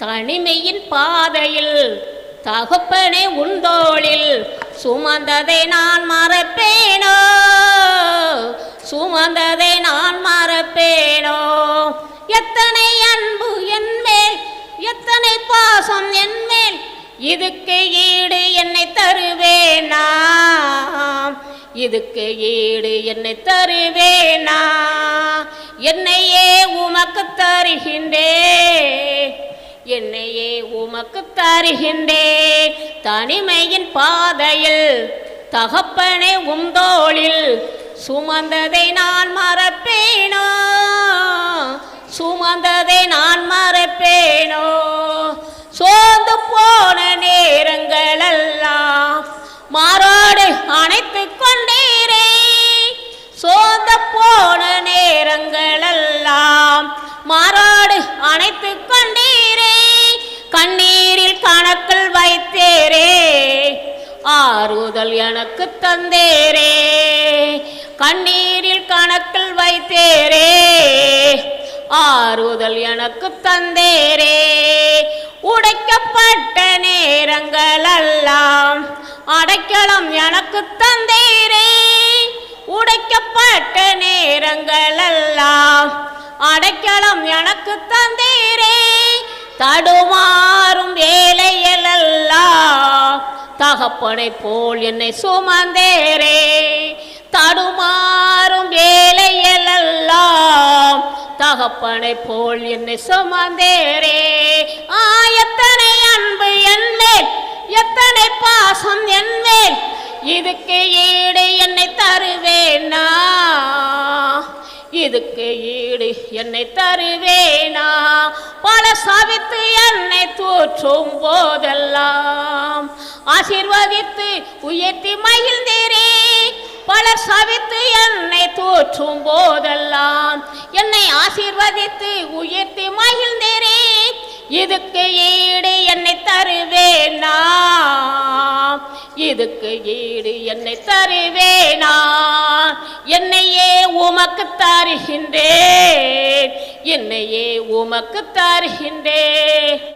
தனிமையின் பாதையில் தகப்பனே உந்தோளில் சுமந்ததை நான் மறப்பேனோ, சுமந்ததை நான் மறப்பேனோ. எத்தனை அன்பு என்மேல், எத்தனை பாசம் என்மேல், இதுக்கு ஈடு என்னை தருவேனா, இதுக்கு ஈடு என்னை தருவேனா. என்னையே உமக்கு தருகின்றேன், என்னையே உமக்கு தருகின்றேன். தனிமையின் பாதையில் தகப்பனே உந்தோளில் சுமந்ததை நான் மறப்பேனோ, சுமந்ததை நான் மறப்பேனோ. சோர்ந்து போன நேரங்களெல்லாம் மாரோடு அணைத்து கொண்டீரே, சோர்ந்து போன நேரங்களெல்லாம் மாரோடு அணைத்து கொண்டீரே. கண்ணீரில் கணக்கில் வைத்தேரே, ஆறுதல் எனக்கு தந்தேரே. கண்ணீரில் கணக்கில் வைத்தேரே, ஆறுதல் எனக்கு தந்தேரே. உடைக்கப்பட்ட நேரங்களெல்லாம் அடைக்கலம் எனக்கு தந்தேரே, உடைக்கப்பட்ட நேரங்களெல்லாம் அடைக்கலம் எனக்கு தந்தேரே. தடுமாறும் வேலையிலெல்லாம் தகப்பனை போல் என்னை சுமந்தேரே, தடுமாறும் வேலையிலெல்லாம் தகப்பனை போல் என்னை சுமந்தேரே. எத்தனை அன்பு என்மேல், எத்தனை பாசம் என்மேல், இதுக்கு ஈடு என்னை தருவேனா, இதுக்கு ஈடு என்னை தருவேனா. பல சவித்து என்னை தூற்றும் போதெல்லாம் ஆசீர்வதித்து உயர்த்தி மகிழ்ந்தீரே. பலர் சவித்து என்னை தூற்றும் போதெல்லாம் என்னை ஆசீர்வதித்து உயர்த்தி மகிழ்ந்தீரே. இதுக்கு ஈடு என்னை தருவேனா, இதுக்கு ஈடு என்னை தருவேனா. என்னையே உமக்கு தருகின்றேன், என்னையே உமக்கு தருகின்றேன்.